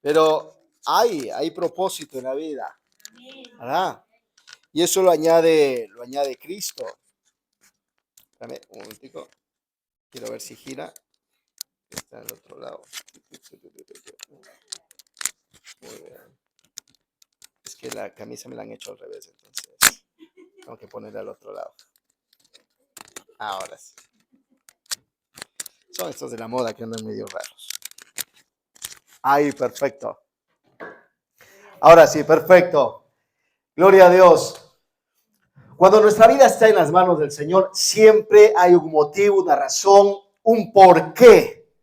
Pero hay propósito en la vida, ¿verdad? Y eso lo añade Cristo. Dame un momentico. Quiero ver si gira. Está al otro lado. Muy bien. Es que la camisa me la han hecho al revés, entonces tengo que ponerla al otro lado. Ahora sí. Son estos de la moda que andan medio raros. Ahí, perfecto. Ahora sí, perfecto. Gloria a Dios. Cuando nuestra vida está en las manos del Señor, siempre hay un motivo, una razón, un porqué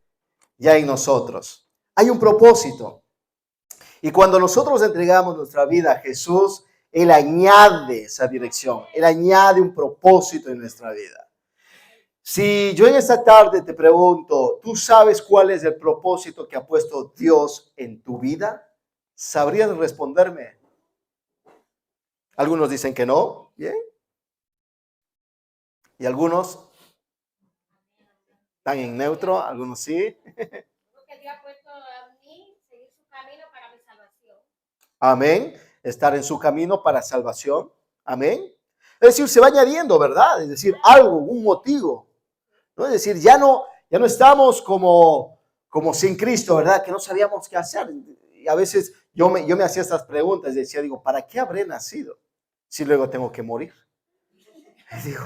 ya en nosotros. Hay un propósito. Y cuando nosotros entregamos nuestra vida a Jesús, Él añade esa dirección. Él añade un propósito en nuestra vida. Si yo en esta tarde te pregunto, ¿tú sabes cuál es el propósito que ha puesto Dios en tu vida? ¿Sabrías responderme? Algunos dicen que no. Bien. Y algunos están en neutro, algunos sí. Porque Dios ha puesto a mí seguir su camino para mi salvación. Amén. Estar en su camino para salvación. Amén. Es decir, se va añadiendo, ¿verdad? Es decir, algo, un motivo. ¿No? Es decir, ya no estamos como sin Cristo, ¿verdad? Que no sabíamos qué hacer. Y a veces yo me hacía estas preguntas y decía, digo, ¿para qué habré nacido si luego tengo que morir? Y digo,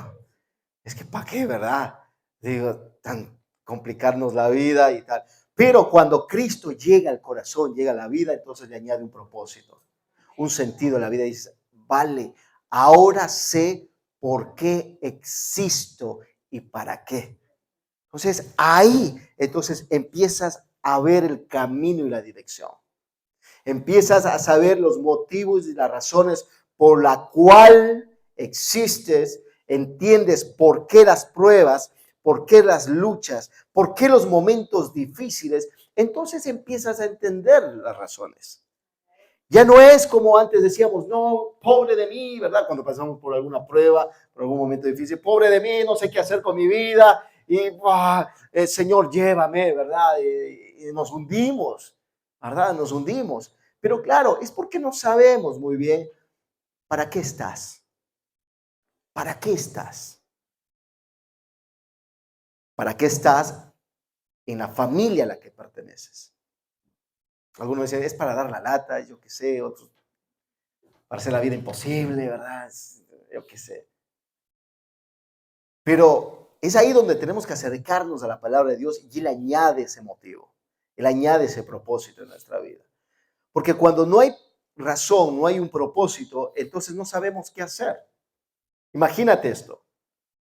es que ¿para qué, verdad? Digo, tan complicarnos la vida y tal. Pero cuando Cristo llega al corazón, llega a la vida, entonces le añade un propósito, un sentido a la vida. Y dice, vale, ahora sé por qué existo y para qué. Entonces ahí, entonces empiezas a ver el camino y la dirección. Empiezas a saber los motivos y las razones por la cual existes, entiendes por qué las pruebas, por qué las luchas, por qué los momentos difíciles. Entonces empiezas a entender las razones. Ya no es como antes decíamos, no, pobre de mí, ¿verdad? Cuando pasamos por alguna prueba, por algún momento difícil, pobre de mí, no sé qué hacer con mi vida, y Señor, llévame, ¿verdad? Y nos hundimos, ¿verdad? Nos hundimos. Pero claro, es porque no sabemos muy bien para qué estás. ¿Para qué estás? ¿Para qué estás en la familia a la que perteneces? Algunos dicen, es para dar la lata, yo qué sé, otros para hacer la vida imposible, ¿verdad? Yo qué sé. Pero es ahí donde tenemos que acercarnos a la palabra de Dios y Él añade ese motivo, Él añade ese propósito en nuestra vida. Porque cuando no hay razón, no hay un propósito, entonces no sabemos qué hacer. Imagínate esto,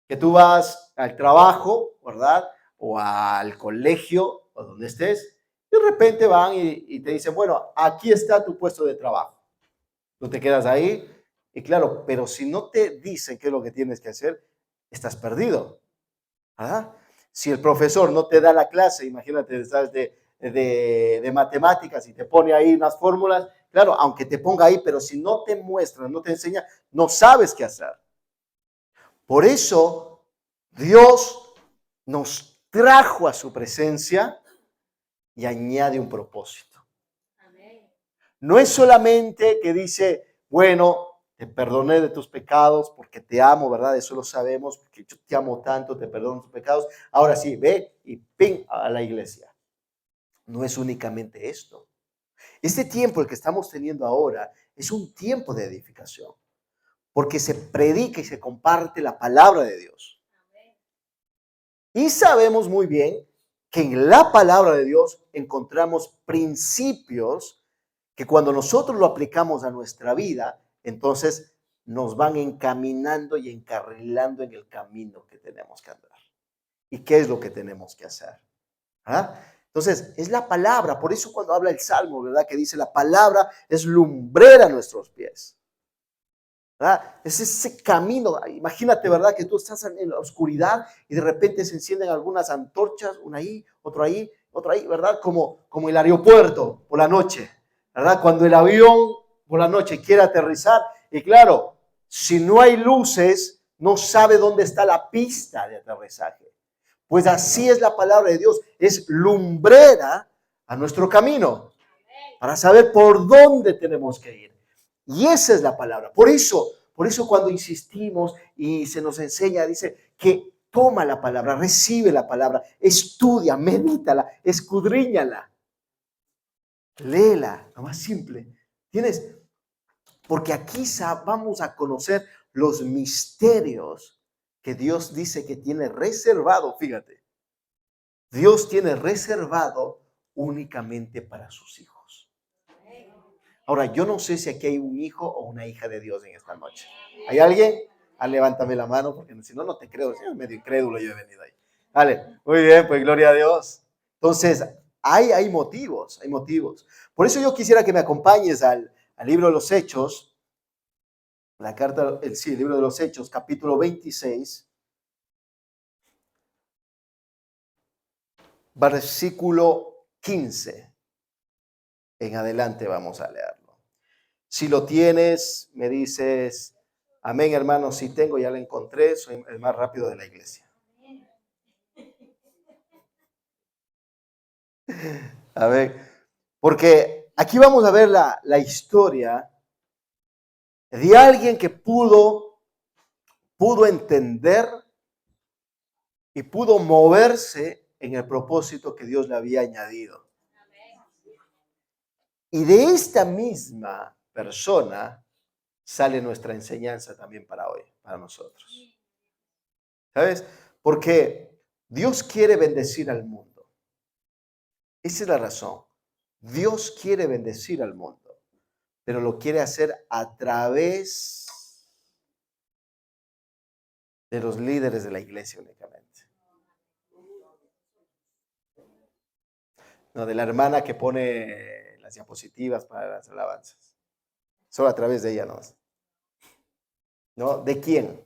que tú vas al trabajo, ¿verdad? O al colegio, o donde estés, y de repente van y te dicen, bueno, aquí está tu puesto de trabajo. Tú te quedas ahí, y claro, pero si no te dicen qué es lo que tienes que hacer, estás perdido. ¿Ah? Si el profesor no te da la clase, imagínate, estás de matemáticas y te pone ahí unas fórmulas, claro, aunque te ponga ahí, pero si no te muestra, no te enseña, no sabes qué hacer. Por eso Dios nos trajo a su presencia y añade un propósito. No es solamente que dice, bueno, te perdoné de tus pecados porque te amo, ¿verdad? Eso lo sabemos, porque yo te amo tanto, te perdono tus pecados. Ahora sí, ve y ping a la iglesia. No es únicamente esto. Este tiempo, el que estamos teniendo ahora, es un tiempo de edificación, porque se predica y se comparte la palabra de Dios. Y sabemos muy bien que en la palabra de Dios encontramos principios que cuando nosotros lo aplicamos a nuestra vida, entonces nos van encaminando y encarrilando en el camino que tenemos que andar. ¿Y qué es lo que tenemos que hacer? ¿Ah? Entonces, es la palabra. Por eso cuando habla el Salmo, ¿verdad? Que dice la palabra es lumbrera a nuestros pies. ¿Verdad? Es ese camino. Imagínate, ¿verdad? Que tú estás en la oscuridad y de repente se encienden algunas antorchas, una ahí, otra ahí, ¿verdad? Como el aeropuerto por la noche, ¿verdad? Cuando el avión por la noche quiere aterrizar y claro, si no hay luces, no sabe dónde está la pista de aterrizaje. Pues así es la palabra de Dios, es lumbrera a nuestro camino. para saber por dónde tenemos que ir. Y esa es la palabra. Por eso cuando insistimos y se nos enseña, dice que toma la palabra, recibe la palabra, estudia, medítala, escudriñala, léela, lo más simple. ¿Tienes? Porque aquí vamos a conocer los misterios que Dios dice que tiene reservado, fíjate. Dios tiene reservado únicamente para sus hijos. Ahora, yo no sé si aquí hay un hijo o una hija de Dios en esta noche. ¿Hay alguien? Levántame la mano, porque si no, no te creo. Soy medio incrédulo, yo he venido ahí. Vale, muy bien, pues gloria a Dios. Entonces, hay motivos, hay motivos. Por eso yo quisiera que me acompañes al libro de los Hechos, el libro de los Hechos, capítulo 26, versículo 15. En adelante vamos a leerlo. Si lo tienes, me dices, amén, hermano. Si tengo, ya lo encontré, soy el más rápido de la iglesia. A ver, porque aquí vamos a ver la historia de alguien que pudo entender y pudo moverse en el propósito que Dios le había añadido. Y de esta misma persona sale nuestra enseñanza también para hoy, para nosotros. ¿Sabes? Porque Dios quiere bendecir al mundo. Esa es la razón. Dios quiere bendecir al mundo, pero lo quiere hacer a través de los líderes de la iglesia únicamente. No, de la hermana que pone las diapositivas para las alabanzas. Solo a través de ella, ¿no? ¿No? ¿De quién?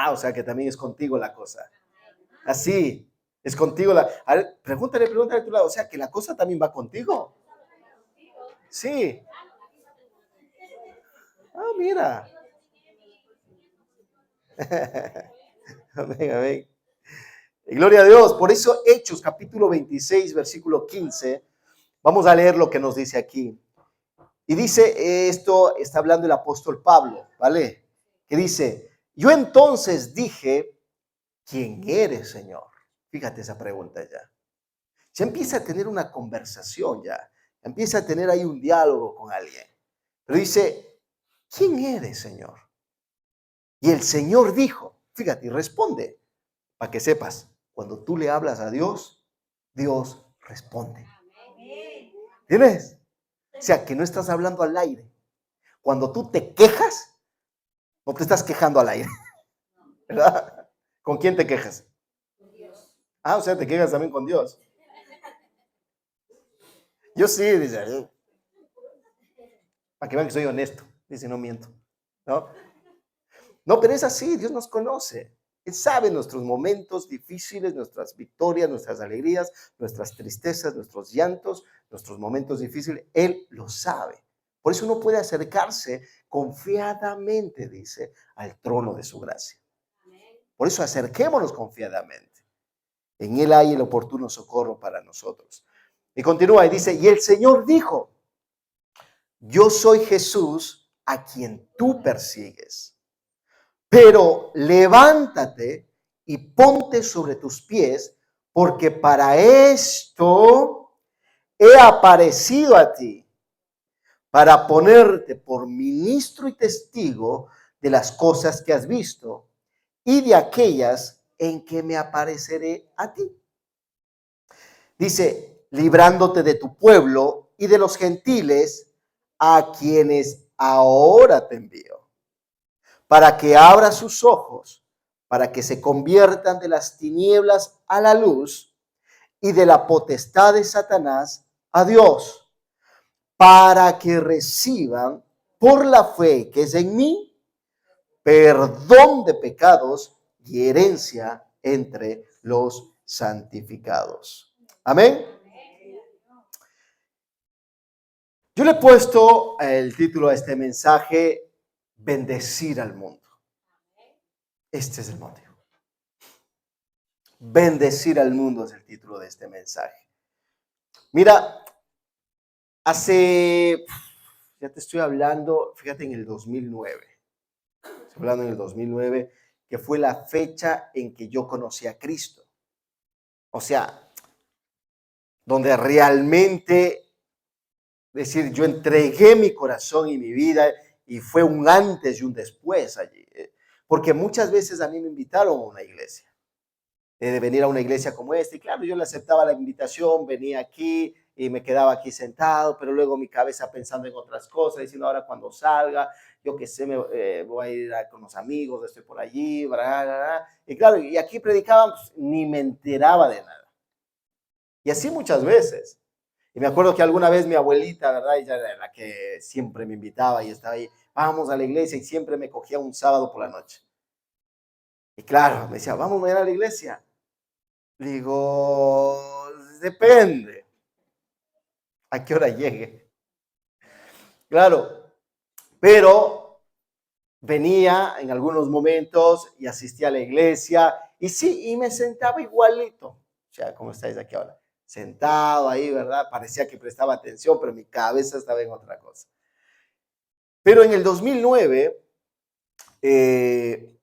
O sea que también es contigo la cosa. Así, es contigo la... A ver, pregúntale a tu lado. O sea que la cosa también va contigo. Sí. Mira. Amén, amén. Y gloria a Dios. Por eso Hechos capítulo 26, versículo 15. Vamos a leer lo que nos dice aquí. Y dice, esto está hablando el apóstol Pablo, ¿vale? Que dice, yo entonces dije, ¿quién eres, Señor? Fíjate esa pregunta ya. Se empieza a tener una conversación ya. Empieza a tener ahí un diálogo con alguien. Pero dice, ¿quién eres, Señor? Y el Señor dijo, fíjate, y responde, para que sepas, cuando tú le hablas a Dios, Dios responde. ¿Tienes? O sea, que no estás hablando al aire. Cuando tú te quejas, no te estás quejando al aire. ¿Verdad? ¿Con quién te quejas? Con Dios. O sea, te quejas también con Dios. Yo sí, dice, para que vean que soy honesto, dice, no miento. No, pero es así, Dios nos conoce. Él sabe nuestros momentos difíciles, nuestras victorias, nuestras alegrías, nuestras tristezas, nuestros llantos, nuestros momentos difíciles. Él lo sabe. Por eso uno puede acercarse confiadamente, dice, al trono de su gracia. Por eso acerquémonos confiadamente. En Él hay el oportuno socorro para nosotros. Y continúa y dice, y el Señor dijo, yo soy Jesús a quien tú persigues. Pero levántate y ponte sobre tus pies, porque para esto he aparecido a ti, para ponerte por ministro y testigo de las cosas que has visto y de aquellas en que me apareceré a ti. Dice, librándote de tu pueblo y de los gentiles a quienes ahora te envío, para que abra sus ojos, para que se conviertan de las tinieblas a la luz y de la potestad de Satanás a Dios, para que reciban por la fe que es en mí, perdón de pecados y herencia entre los santificados. Amén. Yo le he puesto el título a este mensaje, bendecir al mundo. Este es el motivo. Bendecir al mundo es el título de este mensaje. Mira, ya te estoy hablando, fíjate, en el 2009. Estoy hablando en el 2009, que fue la fecha en que yo conocí a Cristo. O sea, donde realmente, decir, yo entregué mi corazón y mi vida y fue un antes y un después allí. Porque muchas veces a mí me invitaron a una iglesia, de venir a una iglesia como esta. Y claro, yo le aceptaba la invitación, venía aquí y me quedaba aquí sentado, pero luego mi cabeza pensando en otras cosas, diciendo ahora cuando salga, yo qué sé, voy a ir con los amigos, estoy por allí, bla, bla, bla. Y claro, y aquí predicaban, pues, ni me enteraba de nada. Y así muchas veces. Y me acuerdo que alguna vez mi abuelita, ¿verdad? Ella era la que siempre me invitaba y estaba ahí, vamos a la iglesia, y siempre me cogía un sábado por la noche. Y claro, me decía, vamos mañana a la iglesia. Digo, depende a qué hora llegue. Claro, pero venía en algunos momentos y asistía a la iglesia y sí, y me sentaba igualito. O sea, como estáis aquí ahora, sentado ahí, ¿verdad? Parecía que prestaba atención, pero mi cabeza estaba en otra cosa. Pero en el 2009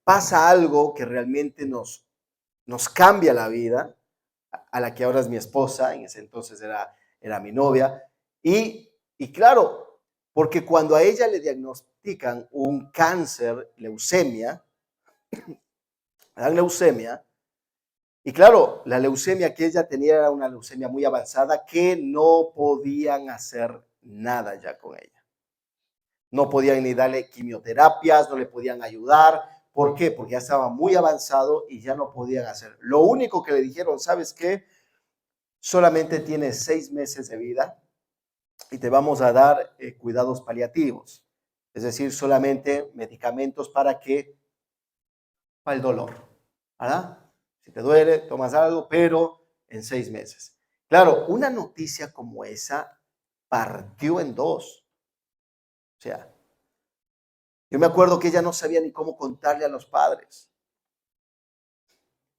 pasa algo que realmente nos cambia la vida, a la que ahora es mi esposa, en ese entonces era mi novia, y claro, porque cuando a ella le diagnostican un cáncer, leucemia, dan leucemia, y claro, la leucemia que ella tenía era una leucemia muy avanzada que no podían hacer nada ya con ella. No podían ni darle quimioterapias, no le podían ayudar. ¿Por qué? Porque ya estaba muy avanzado y ya no podían hacer. Lo único que le dijeron, ¿sabes qué? Solamente tienes 6 meses de vida y te vamos a dar cuidados paliativos. Es decir, solamente medicamentos para el dolor, ¿verdad? Si te duele, tomas algo, pero en 6 meses. Claro, una noticia como esa partió en dos. O sea, yo me acuerdo que ella no sabía ni cómo contarle a los padres.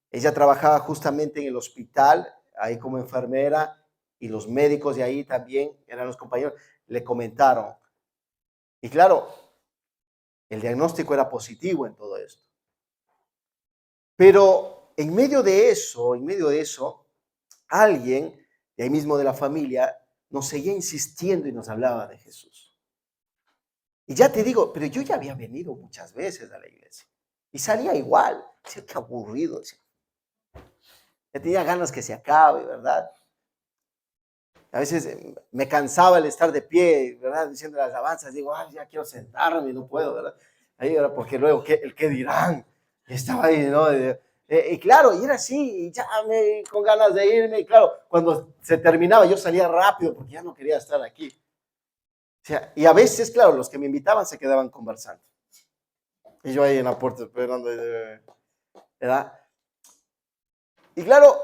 Ella trabajaba justamente en el hospital, ahí como enfermera, y los médicos de ahí también eran los compañeros, le comentaron. Y claro, el diagnóstico era positivo en todo esto. Pero en medio de eso, alguien de ahí mismo de la familia nos seguía insistiendo y nos hablaba de Jesús. Y ya te digo, pero yo ya había venido muchas veces a la iglesia y salía igual. Decía, qué aburrido. Decía. Ya tenía ganas que se acabe, ¿verdad? A veces me cansaba el estar de pie, ¿verdad? Diciendo las alabanzas, digo, ay, ya quiero sentarme, no puedo, ¿verdad? Ahí era porque luego, el qué dirán? Y estaba ahí, ¿no? Y claro, y era así, y ya con ganas de irme, y claro, cuando se terminaba yo salía rápido porque ya no quería estar aquí. O sea, y a veces, claro, los que me invitaban se quedaban conversando. Y yo ahí en la puerta esperando, ¿verdad? Y claro,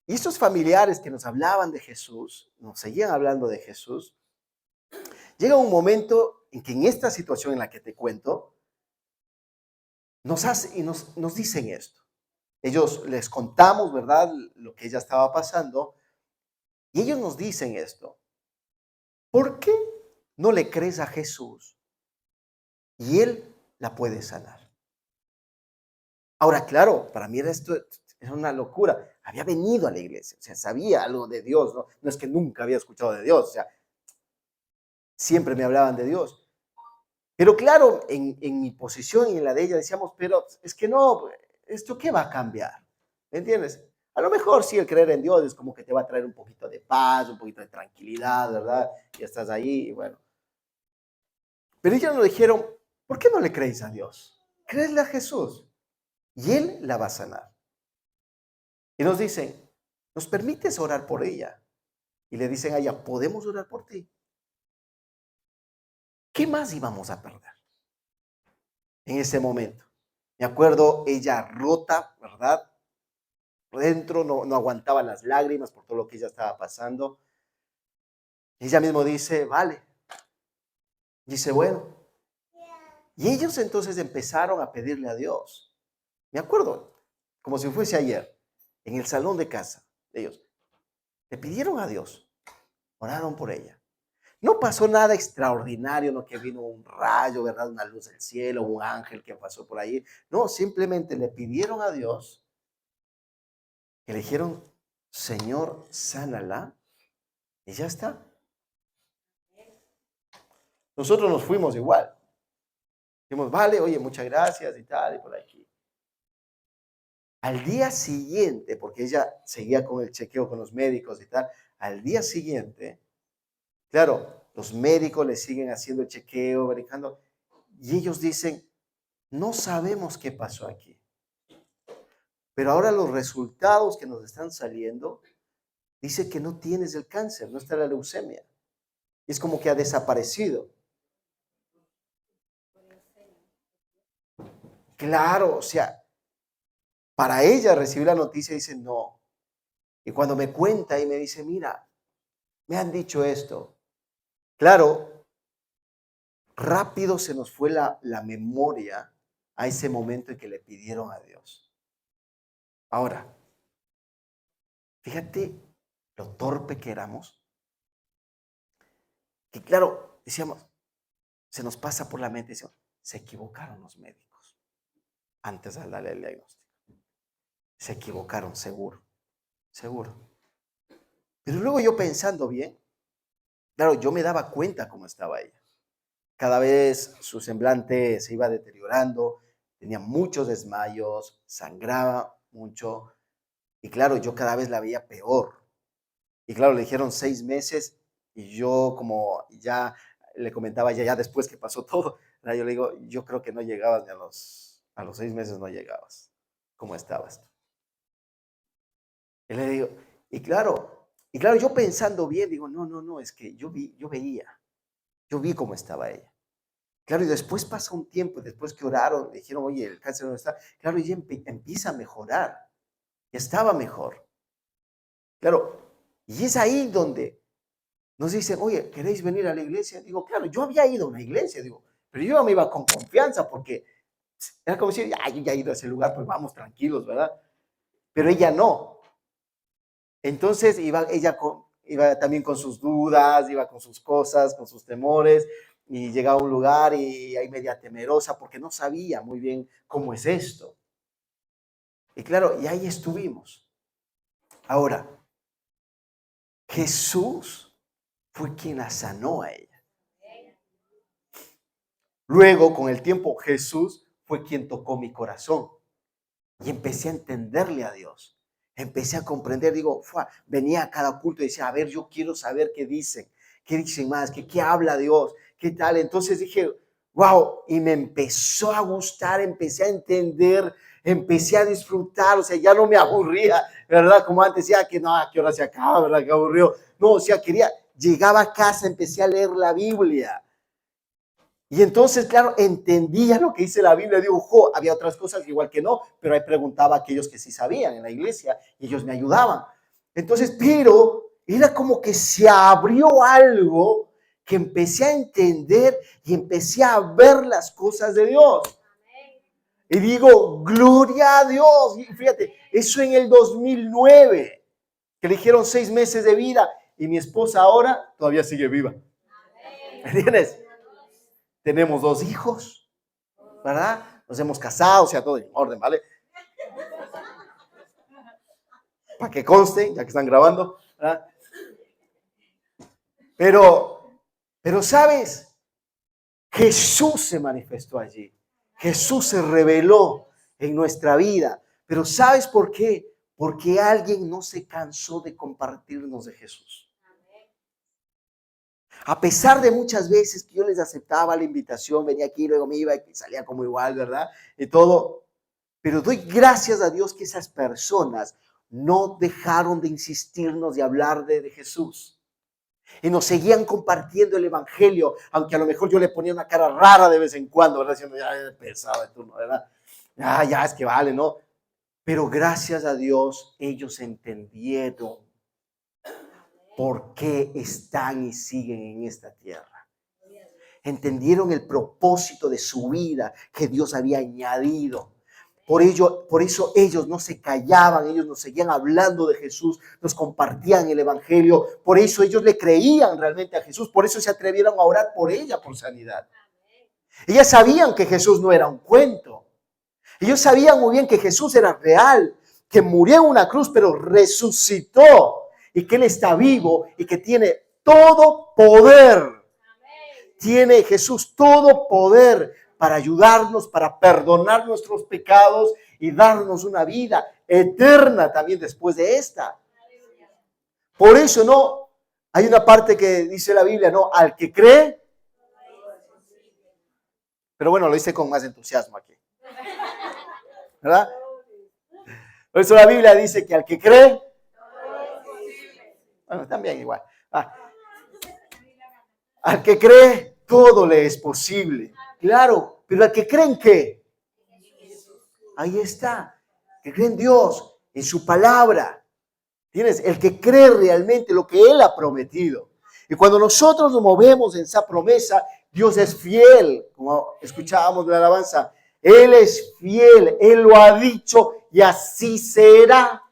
y esos familiares que nos hablaban de Jesús, nos seguían hablando de Jesús, llega un momento en que en esta situación en la que te cuento, nos dicen esto. Ellos les contamos, ¿verdad?, lo que ella estaba pasando, y ellos nos dicen esto. ¿Por qué no le crees a Jesús y Él la puede sanar? Ahora, claro, para mí era una locura. Había venido a la iglesia, o sea, sabía algo de Dios, ¿no? No es que nunca había escuchado de Dios, o sea, siempre me hablaban de Dios. Pero claro, en mi posición y en la de ella decíamos, pero es que no, ¿esto qué va a cambiar? ¿Me entiendes? A lo mejor sí el creer en Dios es como que te va a traer un poquito de paz, un poquito de tranquilidad, ¿verdad? Y estás ahí y bueno. Pero ellos nos dijeron, ¿por qué no le creéis a Dios? Créele a Jesús y Él la va a sanar. Y nos dicen, ¿nos permites orar por ella? Y le dicen a ella, ¿podemos orar por ti? ¿Qué más íbamos a perder en ese momento? Me acuerdo ella rota, ¿verdad? Dentro no aguantaba las lágrimas por todo lo que ella estaba pasando. Ella mismo dice, vale. Dice, bueno. Y ellos entonces empezaron a pedirle a Dios. Me acuerdo, como si fuese ayer, en el salón de casa de ellos. Le pidieron a Dios, oraron por ella. No pasó nada extraordinario, no que vino un rayo, ¿verdad? Una luz del cielo, un ángel que pasó por ahí. No, simplemente le pidieron a Dios, que le dijeron, Señor, sánala, y ya está. Nosotros nos fuimos igual. Dijimos, vale, oye, muchas gracias y tal, y por aquí. Al día siguiente, porque ella seguía con el chequeo con los médicos y tal, al día siguiente, claro, los médicos le siguen haciendo el chequeo, verificando, y ellos dicen, no sabemos qué pasó aquí. Pero ahora los resultados que nos están saliendo dice que no tienes el cáncer, no está la leucemia. Y es como que ha desaparecido. Claro, o sea, para ella recibir la noticia dice no. Y cuando me cuenta y me dice, mira, me han dicho esto. Claro, rápido se nos fue la memoria a ese momento en que le pidieron a Dios. Ahora, fíjate lo torpe que éramos. Que claro, decíamos, se nos pasa por la mente, decíamos, se equivocaron los médicos antes de darle el diagnóstico. Se equivocaron, seguro, seguro. Pero luego yo pensando bien, claro, yo me daba cuenta cómo estaba ella. Cada vez su semblante se iba deteriorando, tenía muchos desmayos, sangraba mucho. Y claro, yo cada vez la veía peor. Y claro, le dijeron 6 meses y yo como ya le comentaba ya después que pasó todo, yo le digo, yo creo que no llegabas ni a los 6 meses no llegabas. ¿Cómo estabas? Y le digo, y claro, yo pensando bien, digo, no, es que yo vi cómo estaba ella. Claro, y después pasa un tiempo, después que oraron, dijeron, oye, el cáncer no está. Claro, ella empieza a mejorar, ya estaba mejor. Claro, y es ahí donde nos dicen, oye, ¿queréis venir a la iglesia? Digo, claro, yo había ido a una iglesia, digo, pero yo me iba con confianza porque era como decir, yo ya he ido a ese lugar, pues vamos tranquilos, ¿verdad? Pero ella no. Entonces iba también con sus dudas, iba con sus cosas, con sus temores, y llegaba a un lugar y ahí media temerosa porque no sabía muy bien cómo es esto. Y claro, y ahí estuvimos. Ahora, Jesús fue quien la sanó a ella. Luego, con el tiempo, Jesús fue quien tocó mi corazón y empecé a entenderle a Dios. Empecé a comprender, digo, venía a cada culto y decía, a ver, yo quiero saber qué dicen más, qué habla Dios, qué tal. Entonces dije, wow, y me empezó a gustar, empecé a entender, empecé a disfrutar, o sea, ya no me aburría, ¿verdad? Como antes decía que no, a qué hora se acaba, ¿verdad? Que aburrió. No, o sea, llegaba a casa, empecé a leer la Biblia. Y entonces, claro, entendía lo que dice la Biblia. Digo, había otras cosas igual que no, pero ahí preguntaba a aquellos que sí sabían en la iglesia y ellos me ayudaban. Entonces, pero era como que se abrió algo que empecé a entender y empecé a ver las cosas de Dios. Y digo, gloria a Dios. Y fíjate, eso en el 2009, que le dijeron 6 meses de vida y mi esposa ahora todavía sigue viva. ¿Entiendes? Tenemos 2 hijos, ¿verdad? Nos hemos casado, o sea, todo en orden, ¿vale? Para que conste, ya que están grabando, ¿verdad? Pero, ¿sabes? Jesús se manifestó allí. Jesús se reveló en nuestra vida. Pero ¿sabes por qué? Porque alguien no se cansó de compartirnos de Jesús. A pesar de muchas veces que yo les aceptaba la invitación, venía aquí, luego me iba y salía como igual, ¿verdad? Y todo. Pero doy gracias a Dios que esas personas no dejaron de insistirnos y hablar de Jesús. Y nos seguían compartiendo el evangelio, aunque a lo mejor yo le ponía una cara rara de vez en cuando, ¿verdad? Diciendo, ya pesado de turno, ¿verdad? Ya, es que vale, ¿no? Pero gracias a Dios, ellos entendieron por qué están y siguen en esta tierra. Entendieron el propósito de su vida que Dios había añadido. Por eso ellos no se callaban, ellos nos seguían hablando de Jesús, nos compartían el evangelio, por eso ellos le creían realmente a Jesús, por eso se atrevieron a orar por ella por sanidad. Ellas sabían que Jesús no era un cuento. Ellos sabían muy bien que Jesús era real, que murió en una cruz, pero resucitó y que Él está vivo y que tiene todo poder. Tiene Jesús todo poder para ayudarnos, para perdonar nuestros pecados y darnos una vida eterna también después de esta. Por eso no, hay una parte que dice la Biblia, no, al que cree, pero bueno, lo dice con más entusiasmo aquí, ¿verdad? Por eso la Biblia dice que al que cree, bueno, también igual, al que cree, todo le es posible. Claro, pero al que cree en qué, ahí está, que cree en Dios, en su palabra. ¿Tienes? El que cree realmente lo que Él ha prometido. Y cuando nosotros nos movemos en esa promesa, Dios es fiel, como escuchábamos de la alabanza. Él es fiel, Él lo ha dicho y así será.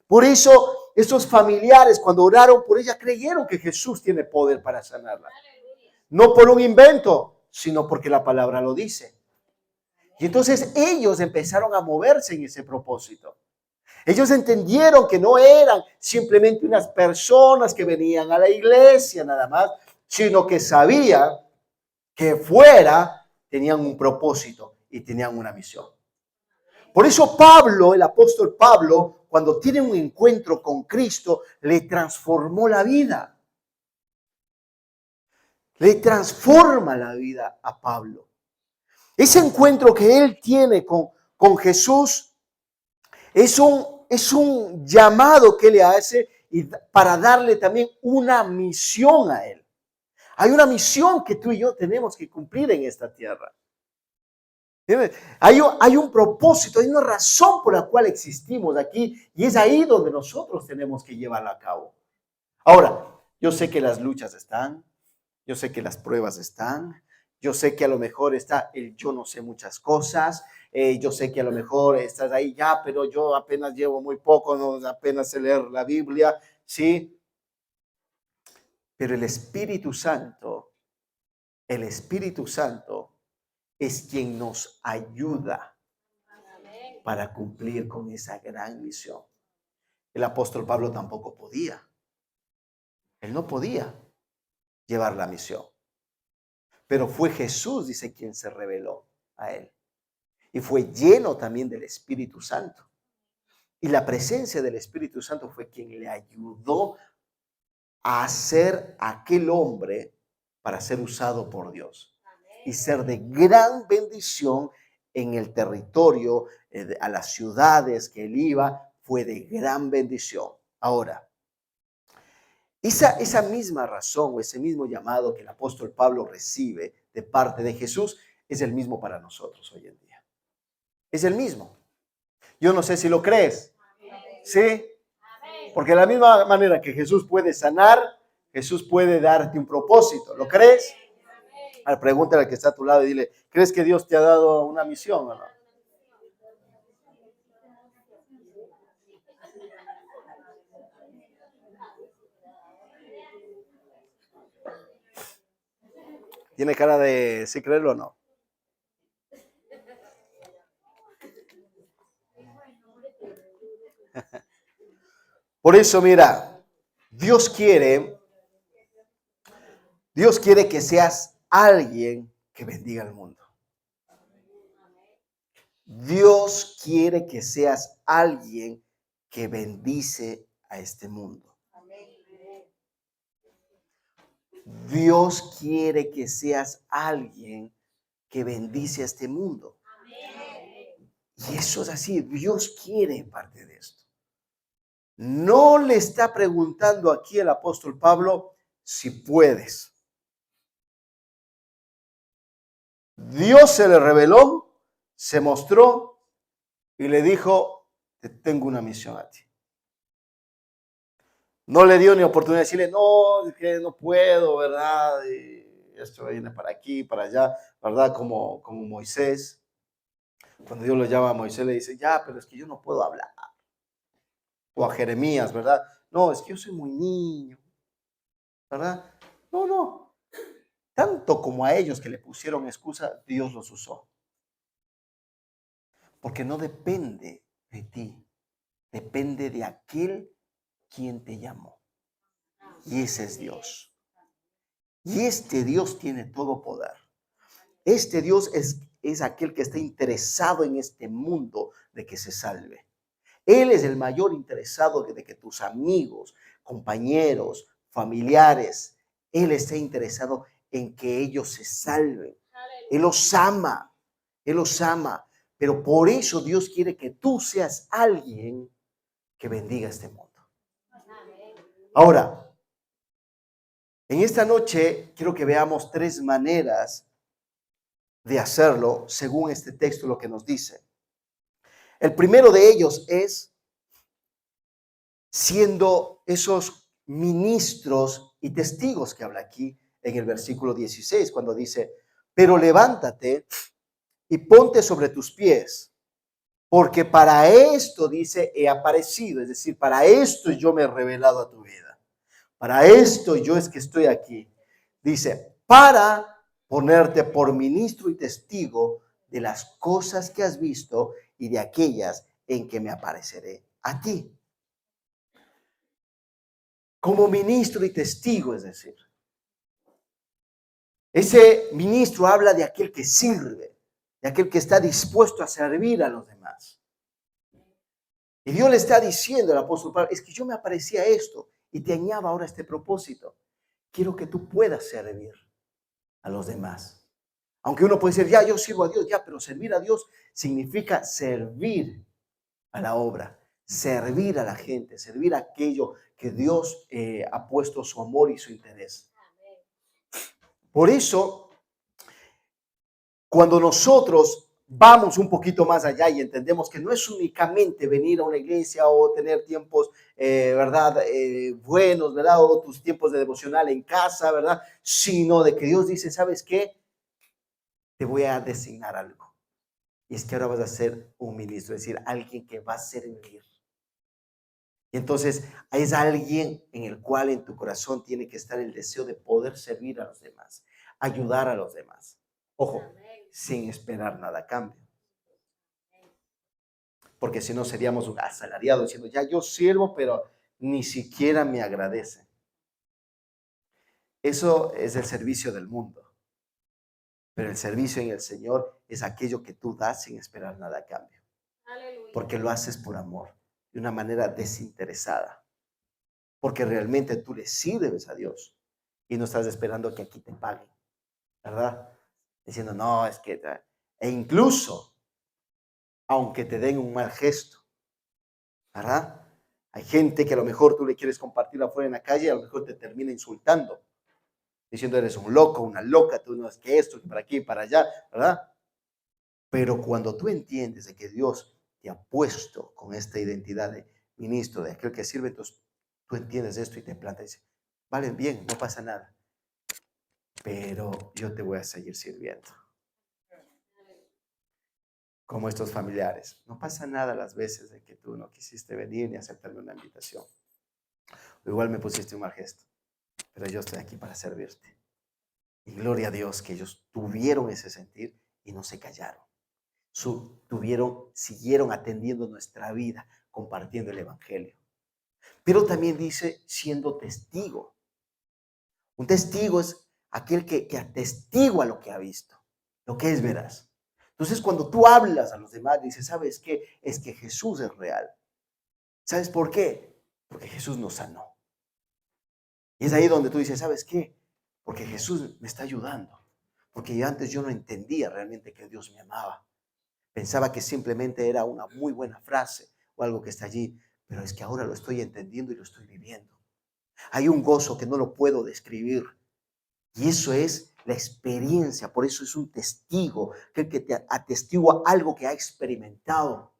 Por eso, estos familiares, cuando oraron por ella, creyeron que Jesús tiene poder para sanarla. No por un invento, sino porque la palabra lo dice. Y entonces ellos empezaron a moverse en ese propósito. Ellos entendieron que no eran simplemente unas personas que venían a la iglesia nada más, sino que sabían que fuera tenían un propósito y tenían una misión. Por eso Pablo, el apóstol Pablo, cuando tiene un encuentro con Cristo, le transformó la vida. Le transforma la vida a Pablo. Ese encuentro que él tiene con Jesús es un llamado que le hace para darle también una misión a él. Hay una misión que tú y yo tenemos que cumplir en esta tierra. Hay un propósito, hay una razón por la cual existimos aquí y es ahí donde nosotros tenemos que llevarla a cabo. Ahora, yo sé que las luchas están, yo sé que las pruebas están, yo sé que a lo mejor está el yo no sé muchas cosas, yo sé que a lo mejor estás ahí ya, pero yo apenas llevo muy poco, no, apenas sé leer la Biblia, ¿sí? Pero el Espíritu Santo es quien nos ayuda para cumplir con esa gran misión. El apóstol Pablo tampoco podía. Él no podía llevar la misión. Pero fue Jesús, dice, quien se reveló a él. Y fue lleno también del Espíritu Santo. Y la presencia del Espíritu Santo fue quien le ayudó a ser aquel hombre para ser usado por Dios. Y ser de gran bendición en el territorio, a las ciudades que él iba, fue de gran bendición. Ahora, esa misma razón o ese mismo llamado que el apóstol Pablo recibe de parte de Jesús es el mismo para nosotros hoy en día. Es el mismo. Yo no sé si lo crees. ¿Sí? Porque de la misma manera que Jesús puede sanar, Jesús puede darte un propósito. ¿Lo crees? Pregúntale al que está a tu lado y dile, ¿crees que Dios te ha dado una misión o no? ¿Tiene cara de sí creerlo o no? Por eso, mira, Dios quiere que seas alguien que bendiga al mundo. Dios quiere que seas alguien que bendice a este mundo. Dios quiere que seas alguien que bendice a este mundo. Y eso es así, Dios quiere parte de esto. No le está preguntando aquí el apóstol Pablo si puedes. Dios se le reveló, se mostró y le dijo, te tengo una misión a ti. No le dio ni oportunidad de decirle, no, es que no puedo, ¿verdad? Y esto viene para aquí, para allá, ¿verdad? Como Moisés. Cuando Dios lo llama a Moisés, le dice, ya, pero es que yo no puedo hablar. O a Jeremías, ¿verdad? No, es que yo soy muy niño, ¿verdad? No, no. Tanto como a ellos que le pusieron excusa, Dios los usó. Porque no depende de ti, depende de aquel quien te llamó. Y ese es Dios. Y este Dios tiene todo poder. Este Dios es aquel que está interesado en este mundo de que se salve. Él es el mayor interesado de que tus amigos, compañeros, familiares, Él está interesado en que ellos se salven. Él los ama, Él los ama. Pero por eso Dios quiere que tú seas alguien que bendiga este mundo. Ahora, en esta noche quiero que veamos 3 maneras de hacerlo según este texto lo que nos dice. El primero de ellos es siendo esos ministros y testigos que habla aquí en el versículo 16, cuando dice, pero levántate y ponte sobre tus pies, porque para esto, dice, he aparecido, es decir, para esto yo me he revelado a tu vida, para esto yo es que estoy aquí. Dice, para ponerte por ministro y testigo de las cosas que has visto y de aquellas en que me apareceré a ti. Como ministro y testigo, es decir, ese ministro habla de aquel que sirve, de aquel que está dispuesto a servir a los demás. Y Dios le está diciendo al apóstol Pablo, es que yo me aparecía a esto y te añado ahora este propósito. Quiero que tú puedas servir a los demás. Aunque uno puede decir, ya, yo sirvo a Dios, ya, pero servir a Dios significa servir a la obra, servir a la gente, servir a aquello que Dios ha puesto su amor y su interés. Por eso, cuando nosotros vamos un poquito más allá y entendemos que no es únicamente venir a una iglesia o tener tiempos, ¿verdad? Buenos, ¿verdad? O tus tiempos de devocional en casa, ¿verdad? Sino de que Dios dice, ¿sabes qué? Te voy a designar algo. Y es que ahora vas a ser un ministro, es decir, alguien que va a servir. Y entonces es alguien en el cual en tu corazón tiene que estar el deseo de poder servir a los demás, ayudar a los demás. Ojo, sin esperar nada a cambio. Porque si no seríamos un asalariado diciendo, ya yo sirvo, pero ni siquiera me agradece. Eso es el servicio del mundo. Pero el servicio en el Señor es aquello que tú das sin esperar nada a cambio. Porque lo haces por amor, de una manera desinteresada. Porque realmente tú le sirves a Dios y no estás esperando que aquí te paguen, ¿verdad? Diciendo, no, es que... E incluso, aunque te den un mal gesto, ¿verdad? Hay gente que a lo mejor tú le quieres compartir afuera en la calle y a lo mejor te termina insultando, diciendo eres un loco, una loca, tú no es que esto, que para aquí, para allá, ¿verdad? Pero cuando tú entiendes de que Dios te ha puesto con esta identidad de ministro, de aquel que sirve, entonces tú entiendes esto y te plantas y dices, vale, bien, no pasa nada, pero yo te voy a seguir sirviendo. Como estos familiares. No pasa nada las veces de que tú no quisiste venir ni aceptarme una invitación. O igual me pusiste un mal gesto, pero yo estoy aquí para servirte. Y gloria a Dios que ellos tuvieron ese sentir y no se callaron. Siguieron atendiendo nuestra vida, compartiendo el evangelio. Pero también dice siendo testigo. Un testigo es aquel que atestigua lo que ha visto, lo que es veraz. Entonces, cuando tú hablas a los demás, dices, ¿sabes qué? Es que Jesús es real. ¿Sabes por qué? Porque Jesús nos sanó. Y es ahí donde tú dices, ¿sabes qué? Porque Jesús me está ayudando. Porque antes yo no entendía realmente que Dios me amaba. Pensaba que simplemente era una muy buena frase o algo que está allí. Pero es que ahora lo estoy entendiendo y lo estoy viviendo. Hay un gozo que no lo puedo describir. Y eso es la experiencia, por eso es un testigo, que te atestigua algo que ha experimentado.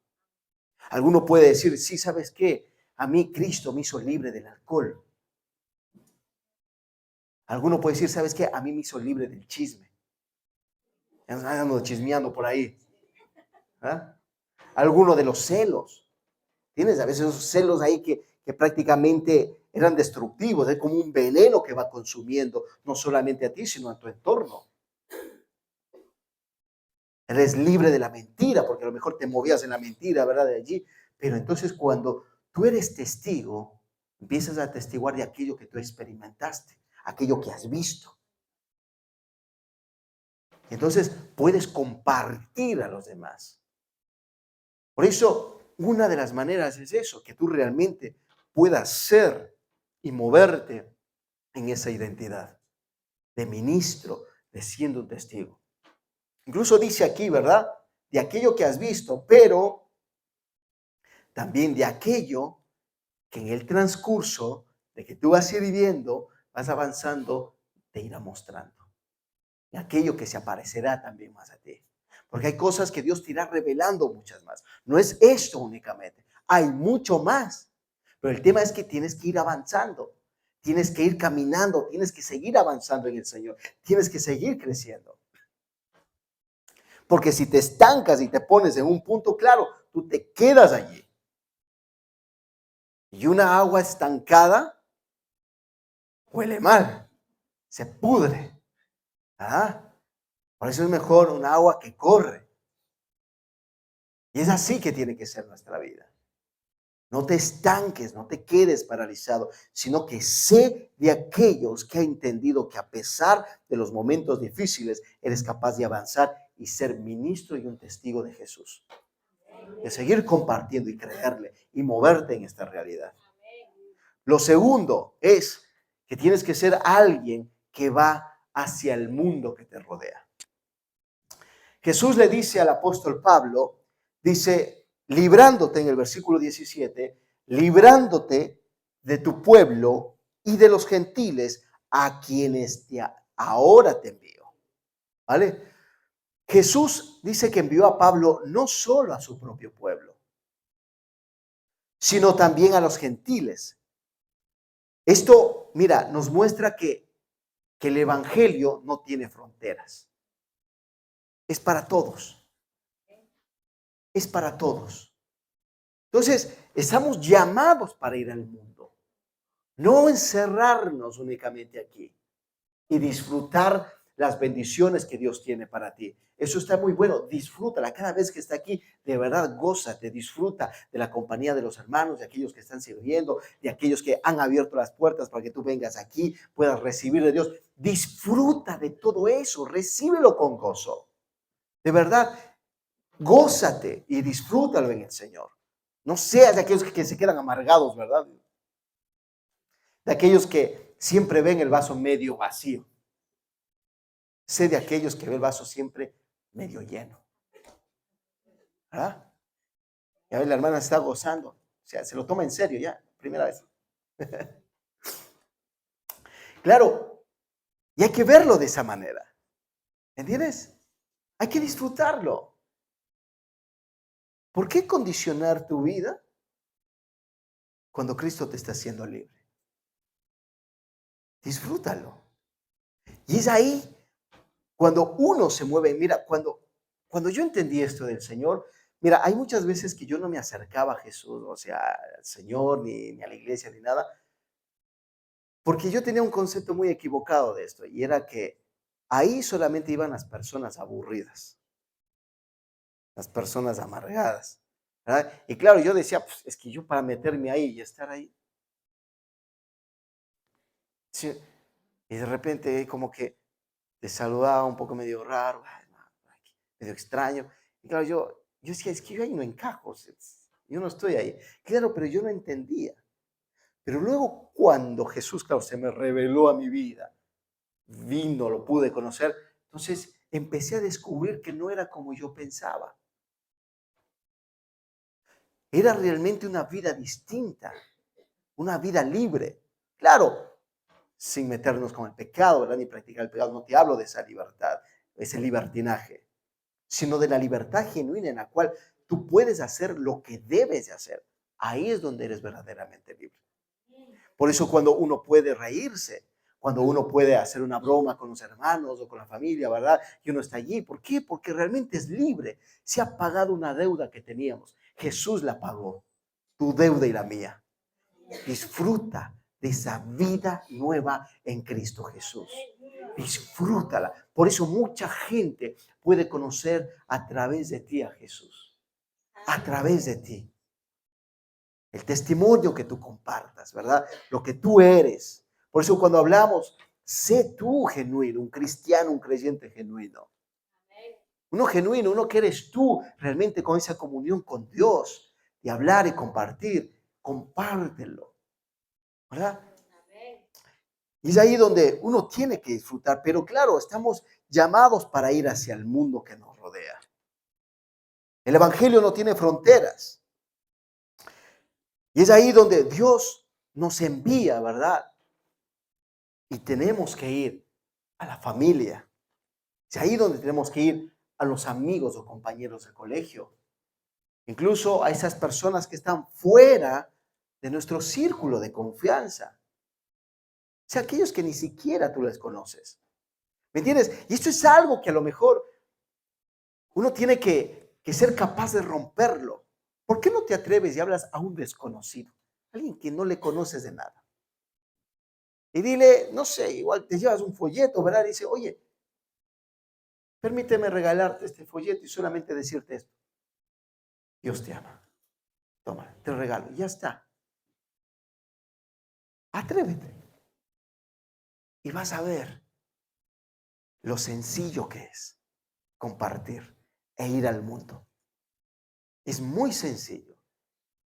Alguno puede decir, sí, ¿sabes qué? A mí Cristo me hizo libre del alcohol. Alguno puede decir, ¿sabes qué? A mí me hizo libre del chisme. Andando chismeando por ahí. ¿Ah? Alguno de los celos. Tienes a veces esos celos ahí que prácticamente eran destructivos, es como un veneno que va consumiendo no solamente a ti, sino a tu entorno. Eres libre de la mentira, porque a lo mejor te movías en la mentira, ¿verdad? De allí. Pero entonces cuando tú eres testigo, empiezas a testiguar de aquello que tú experimentaste, aquello que has visto. Entonces puedes compartir a los demás. Por eso, una de las maneras es eso, que tú realmente puedas ser y moverte en esa identidad de ministro, de siendo un testigo. Incluso dice aquí, ¿verdad? De aquello que has visto, pero también de aquello que en el transcurso de que tú vas viviendo, vas avanzando, te irá mostrando. Y aquello que se aparecerá también más a ti. Porque hay cosas que Dios te irá revelando muchas más. No es esto únicamente, hay mucho más. Pero el tema es que tienes que ir avanzando, tienes que ir caminando, tienes que seguir avanzando en el Señor, tienes que seguir creciendo. Porque si te estancas y te pones en un punto claro, tú te quedas allí. Y una agua estancada huele mal, se pudre. ¿Ah? Por eso es mejor un agua que corre. Y es así que tiene que ser nuestra vida. No te estanques, no te quedes paralizado, sino que sé de aquellos que han entendido que a pesar de los momentos difíciles, eres capaz de avanzar y ser ministro y un testigo de Jesús. De seguir compartiendo y creerle y moverte en esta realidad. Lo segundo es que tienes que ser alguien que va hacia el mundo que te rodea. Jesús le dice al apóstol Pablo, dice, librándote en el versículo 17, librándote de tu pueblo y de los gentiles a quienes ahora te envío. ¿Vale? Jesús dice que envió a Pablo no solo a su propio pueblo, sino también a los gentiles. Esto, mira, nos muestra que el evangelio no tiene fronteras. Es para todos. Es para todos. Entonces, estamos llamados para ir al mundo. No encerrarnos únicamente aquí y disfrutar las bendiciones que Dios tiene para ti. Eso está muy bueno, disfrútala. Cada vez que está aquí, de verdad, gózate, disfruta de la compañía de los hermanos, de aquellos que están sirviendo, de aquellos que han abierto las puertas para que tú vengas aquí, puedas recibir de Dios. Disfruta de todo eso, recíbelo con gozo. De verdad, gózate y disfrútalo en el Señor. No seas de aquellos que se quedan amargados, ¿verdad? De aquellos que siempre ven el vaso medio vacío. Sé de aquellos que ven el vaso siempre medio lleno. ¿Verdad? Y a ver, la hermana está gozando. O sea, se lo toma en serio ya, primera vez. Claro, y hay que verlo de esa manera. ¿Entiendes? Hay que disfrutarlo. ¿Por qué condicionar tu vida cuando Cristo te está haciendo libre? Disfrútalo. Y es ahí cuando uno se mueve. Mira, cuando yo entendí esto del Señor, mira, hay muchas veces que yo no me acercaba a Jesús, o sea, al Señor, ni a la iglesia, ni nada, porque yo tenía un concepto muy equivocado de esto, y era que ahí solamente iban las personas aburridas, las personas amargadas, ¿verdad? Y claro, yo decía, pues es que yo para meterme ahí y estar ahí, sí, y de repente como que te saludaba un poco medio raro, medio extraño. Y claro, yo decía, es que yo ahí no encajo, yo no estoy ahí. Claro, pero yo no entendía. Pero luego cuando Jesús, claro, se me reveló a mi vida, vino, lo pude conocer, entonces empecé a descubrir que no era como yo pensaba. Era realmente una vida distinta, una vida libre. Claro, sin meternos con el pecado, ¿verdad? Ni practicar el pecado. No te hablo de esa libertad, ese libertinaje, sino de la libertad genuina en la cual tú puedes hacer lo que debes de hacer. Ahí es donde eres verdaderamente libre. Por eso cuando uno puede reírse, cuando uno puede hacer una broma con los hermanos o con la familia, ¿verdad? Y uno está allí. ¿Por qué? Porque realmente es libre. Se ha pagado una deuda que teníamos. Jesús la pagó, tu deuda y la mía. Disfruta de esa vida nueva en Cristo Jesús. Disfrútala. Por eso mucha gente puede conocer a través de ti a Jesús. A través de ti. El testimonio que tú compartas, ¿verdad? Lo que tú eres. Por eso cuando hablamos, sé tú genuino, un cristiano, un creyente genuino. Uno genuino, uno que eres tú realmente con esa comunión con Dios, de hablar y compartir. Compártelo, ¿verdad? Y es ahí donde uno tiene que disfrutar, pero claro, estamos llamados para ir hacia el mundo que nos rodea. El evangelio no tiene fronteras. Y es ahí donde Dios nos envía, ¿verdad? Y tenemos que ir a la familia. Es ahí donde tenemos que ir a los amigos o compañeros de colegio. Incluso a esas personas que están fuera de nuestro círculo de confianza. O sea, aquellos que ni siquiera tú les conoces. ¿Me entiendes? Y esto es algo que a lo mejor uno tiene que ser capaz de romperlo. ¿Por qué no te atreves y hablas a un desconocido? Alguien que no le conoces de nada. Y dile, no sé, igual te llevas un folleto, ¿verdad? Y dice, oye, permíteme regalarte este folleto y solamente decirte esto. Dios te ama. Toma, te regalo. Ya está. Atrévete. Y vas a ver lo sencillo que es compartir e ir al mundo. Es muy sencillo,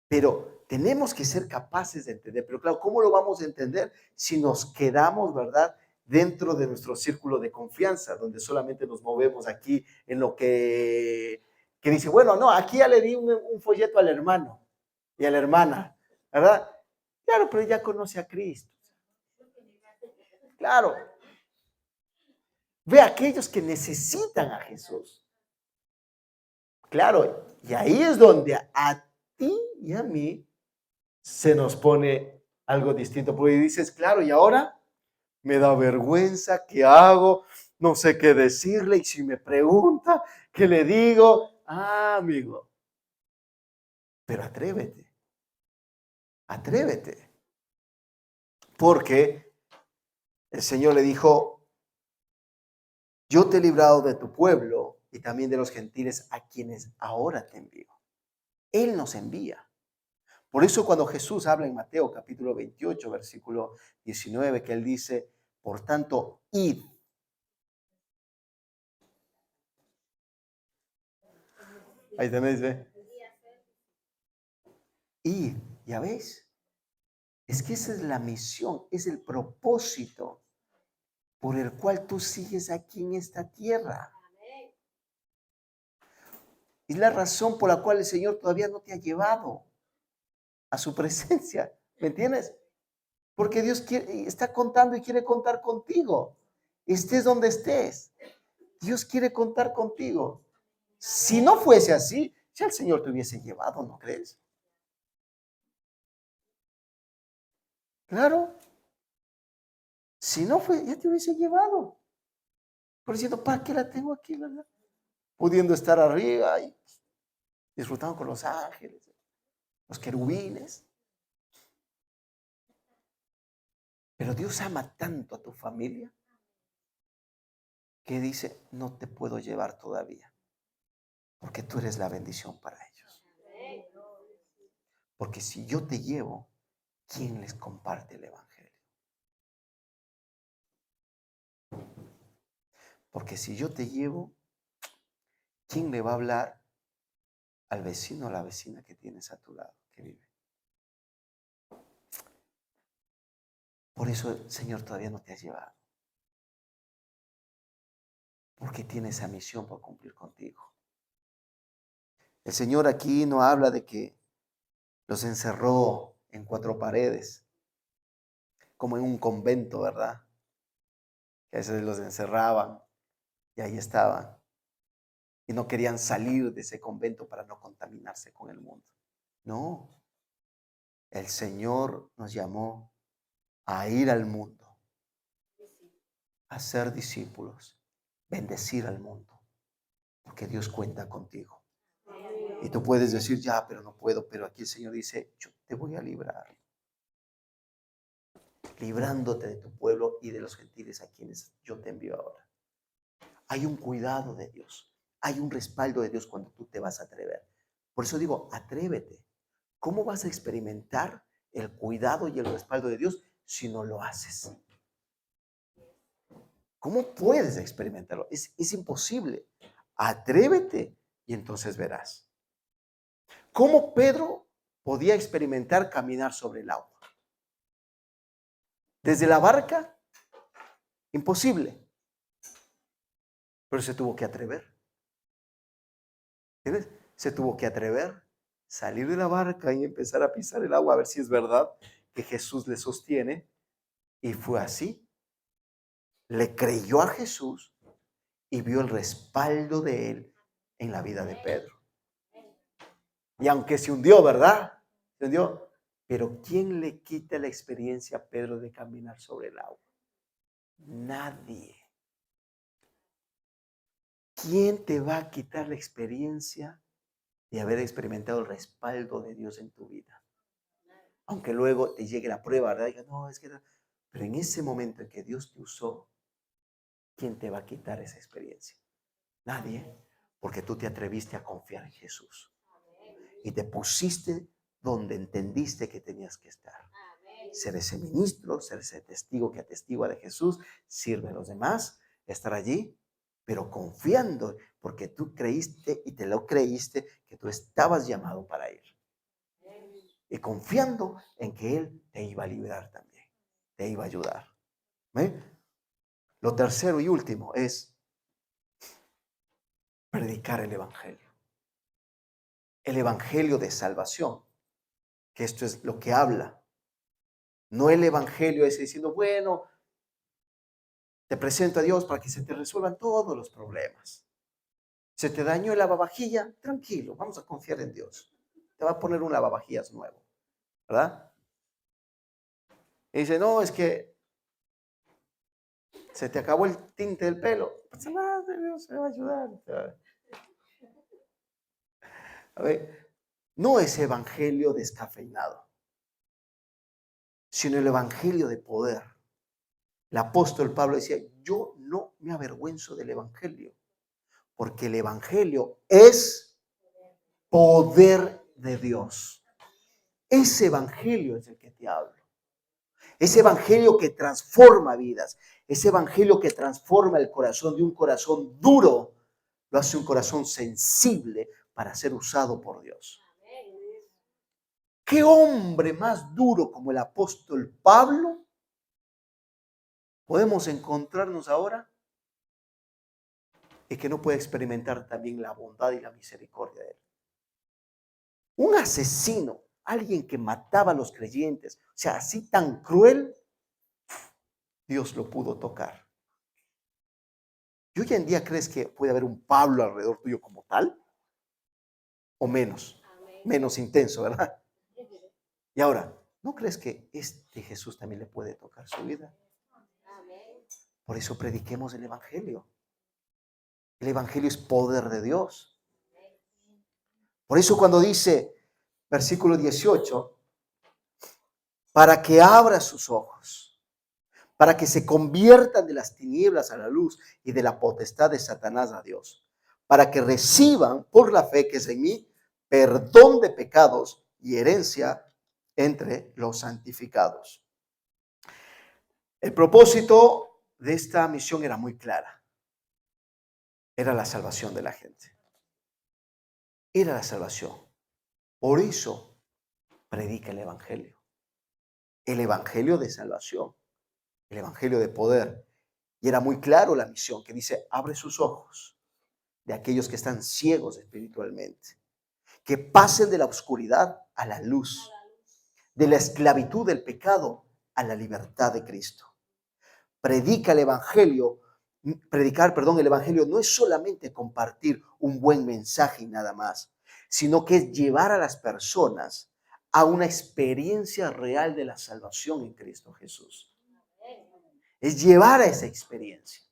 pero tenemos que ser capaces de entender. Pero claro, ¿cómo lo vamos a entender si nos quedamos, verdad, dentro de nuestro círculo de confianza, donde solamente nos movemos aquí en lo que dice, bueno, no, aquí ya le di un folleto al hermano y a la hermana, ¿verdad? Claro, pero ya conoce a Cristo. Claro. Ve a aquellos que necesitan a Jesús. Claro, y ahí es donde a ti y a mí se nos pone algo distinto, porque dices, claro, y ahora me da vergüenza, ¿qué hago? No sé qué decirle, y si me pregunta, ¿qué le digo? Ah, amigo, pero atrévete, porque el Señor le dijo, yo te he librado de tu pueblo y también de los gentiles a quienes ahora te envío. Él nos envía. Por eso cuando Jesús habla en Mateo capítulo 28, versículo 19, que él dice, por tanto, id. Ahí tenéis, ¿ve? Id, ¿ya ves? Es que esa es la misión, es el propósito por el cual tú sigues aquí en esta tierra. Es la razón por la cual el Señor todavía no te ha llevado a su presencia. ¿Me entiendes? Porque Dios está contando y quiere contar contigo. Estés donde estés. Dios quiere contar contigo. Si no fuese así, ya el Señor te hubiese llevado, ¿no crees? Claro. Si no fue, ya te hubiese llevado. Por diciendo, ¿para qué la tengo aquí, verdad? Pudiendo estar arriba y disfrutando con los ángeles, los querubines. Pero Dios ama tanto a tu familia que dice, no te puedo llevar todavía, porque tú eres la bendición para ellos. Porque si yo te llevo, ¿quién les comparte el evangelio? Porque si yo te llevo, ¿quién le va a hablar al vecino o a la vecina que tienes a tu lado, que vive? Por eso el Señor todavía no te ha llevado. Porque tiene esa misión por cumplir contigo. El Señor aquí no habla de que los encerró en cuatro paredes, como en un convento, ¿verdad? Que a veces los encerraban y ahí estaban. Y no querían salir de ese convento para no contaminarse con el mundo. No, el Señor nos llamó a ir al mundo hacer discípulos, bendecir al mundo, porque Dios cuenta contigo. Y tú puedes decir, ya, pero no puedo, pero aquí el Señor dice, yo te voy a librar, librándote de tu pueblo y de los gentiles a quienes yo te envío ahora. Hay un cuidado de Dios, hay un respaldo de Dios cuando tú te vas a atrever. Por eso digo, atrévete. ¿Cómo vas a experimentar el cuidado y el respaldo de Dios si no lo haces? ¿Cómo puedes experimentarlo? Es imposible. Atrévete y entonces verás. ¿Cómo Pedro podía experimentar caminar sobre el agua? Desde la barca, imposible. Pero se tuvo que atrever. ¿Entiendes? Se tuvo que atrever, salir de la barca y empezar a pisar el agua a ver si es verdad que Jesús le sostiene. Y fue así. Le creyó a Jesús y vio el respaldo de él en la vida de Pedro. Y aunque se hundió, ¿verdad? Se hundió. Pero ¿quién le quita la experiencia a Pedro de caminar sobre el agua? Nadie. ¿Quién te va a quitar la experiencia de haber experimentado el respaldo de Dios en tu vida? Aunque luego te llegue la prueba, ¿verdad? Diga, no, es que... Pero en ese momento en que Dios te usó, ¿quién te va a quitar esa experiencia? Nadie, porque tú te atreviste a confiar en Jesús. Y te pusiste donde entendiste que tenías que estar. Ser ese ministro, ser ese testigo que atestigua de Jesús, sirve a los demás, estar allí, pero confiando, porque tú creíste y te lo creíste que tú estabas llamado para ir. Y confiando en que Él te iba a liberar también, te iba a ayudar. Lo tercero y último es predicar el Evangelio. El Evangelio de salvación, que esto es lo que habla. No el Evangelio es diciendo, bueno, te presento a Dios para que se te resuelvan todos los problemas. Se te dañó el lavavajilla, tranquilo, vamos a confiar en Dios. Te va a poner un lavavajillas nuevo, ¿verdad? Y dice, no, es que se te acabó el tinte del pelo. Pues nada, Dios me va a ayudar. A ver, no es evangelio descafeinado, sino el evangelio de poder. El apóstol Pablo decía, yo no me avergüenzo del evangelio, porque el evangelio es poder de Dios. Ese evangelio es el que te hablo. Ese evangelio que transforma vidas. Ese evangelio que transforma el corazón de un corazón duro, lo hace un corazón sensible para ser usado por Dios. ¿Qué hombre más duro como el apóstol Pablo podemos encontrarnos ahora y que no puede experimentar también la bondad y la misericordia de Él? Un asesino, alguien que mataba a los creyentes, o sea, así tan cruel, Dios lo pudo tocar. ¿Y hoy en día crees que puede haber un Pablo alrededor tuyo como tal? ¿O menos? Menos intenso, ¿verdad? Y ahora, ¿no crees que este Jesús también le puede tocar su vida? Por eso prediquemos el Evangelio. El Evangelio es poder de Dios. Por eso cuando dice, versículo 18, para que abra sus ojos, para que se conviertan de las tinieblas a la luz y de la potestad de Satanás a Dios, para que reciban por la fe que es en mí perdón de pecados y herencia entre los santificados. El propósito de esta misión era muy clara. Era la salvación de la gente. Era la salvación. Por eso predica el Evangelio. El Evangelio de salvación. El Evangelio de poder. Y era muy claro la misión que dice, abre sus ojos de aquellos que están ciegos espiritualmente. Que pasen de la oscuridad a la luz. De la esclavitud del pecado a la libertad de Cristo. Predica el Evangelio. El Evangelio no es solamente compartir un buen mensaje y nada más, sino que es llevar a las personas a una experiencia real de la salvación en Cristo Jesús. es llevar a esa experiencia.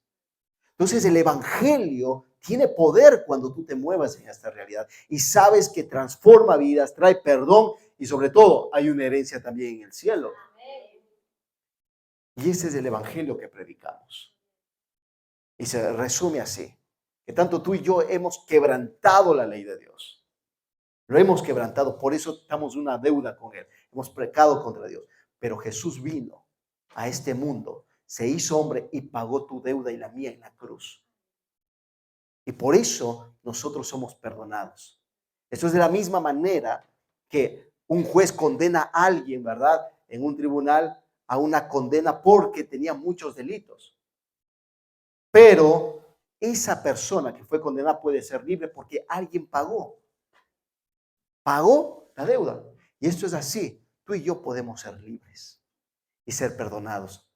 Entonces el evangelio tiene poder cuando tú te muevas en esta realidad y sabes que transforma vidas, trae perdón y sobre todo hay una herencia también en el cielo. Y ese es el evangelio que predicamos. Y se resume así, que tanto tú y yo hemos quebrantado la ley de Dios. Lo hemos quebrantado, por eso estamos en una deuda con Él. Hemos pecado contra Dios. Pero Jesús vino a este mundo, se hizo hombre y pagó tu deuda y la mía en la cruz. Y por eso nosotros somos perdonados. Eso es de la misma manera que un juez condena a alguien, ¿verdad? En un tribunal a una condena porque tenía muchos delitos. Pero esa persona que fue condenada puede ser libre porque alguien pagó. Pagó la deuda. Y esto es así. Tú y yo podemos ser libres y ser perdonados.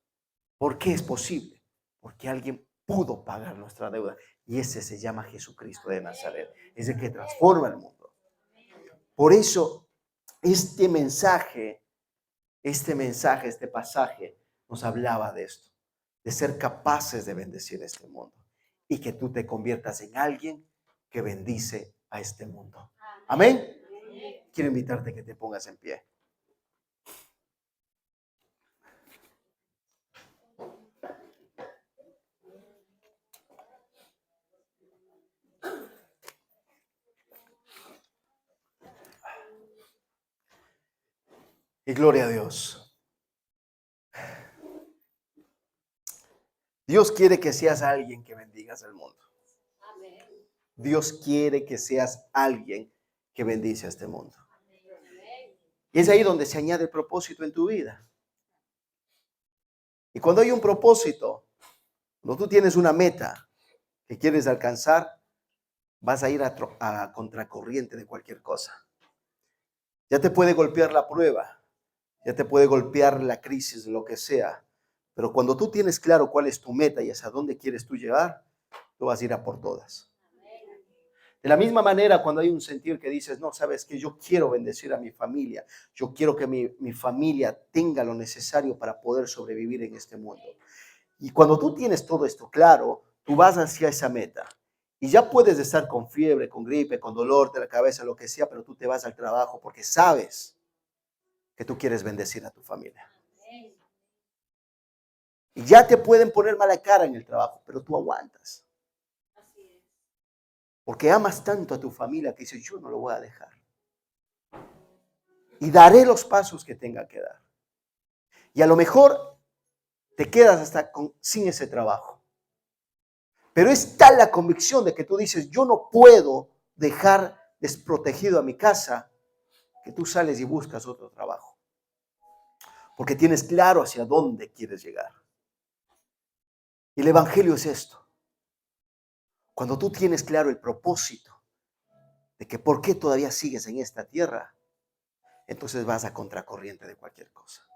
¿Por qué es posible? Porque alguien pudo pagar nuestra deuda. Y ese se llama Jesucristo de Nazaret. Es el que transforma el mundo. Por eso, este pasaje nos hablaba de esto. De ser capaces de bendecir este mundo. Y que tú te conviertas en alguien que bendice a este mundo. Amén. Quiero invitarte a que te pongas en pie. Y gloria a Dios. Dios quiere que seas alguien que bendigas al mundo. Dios quiere que seas alguien que bendice a este mundo. Y es ahí donde se añade el propósito en tu vida. Y cuando hay un propósito, cuando tú tienes una meta que quieres alcanzar, vas a ir a contracorriente de cualquier cosa. Ya te puede golpear la prueba, ya te puede golpear la crisis, lo que sea. Pero cuando tú tienes claro cuál es tu meta y hacia dónde quieres tú llegar, tú vas a ir a por todas. De la misma manera, cuando hay un sentir que dices, no, sabes que yo quiero bendecir a mi familia, yo quiero que mi familia tenga lo necesario para poder sobrevivir en este mundo. Y cuando tú tienes todo esto claro, tú vas hacia esa meta. Y ya puedes estar con fiebre, con gripe, con dolor de la cabeza, lo que sea, pero tú te vas al trabajo porque sabes que tú quieres bendecir a tu familia. Y ya te pueden poner mala cara en el trabajo, pero tú aguantas. Porque amas tanto a tu familia que dices, yo no lo voy a dejar. Y daré los pasos que tenga que dar. Y a lo mejor te quedas hasta sin ese trabajo. Pero es tal la convicción de que tú dices, yo no puedo dejar desprotegido a mi casa, que tú sales y buscas otro trabajo. Porque tienes claro hacia dónde quieres llegar. Y el evangelio es esto. Cuando tú tienes claro el propósito de que por qué todavía sigues en esta tierra, entonces vas a contracorriente de cualquier cosa.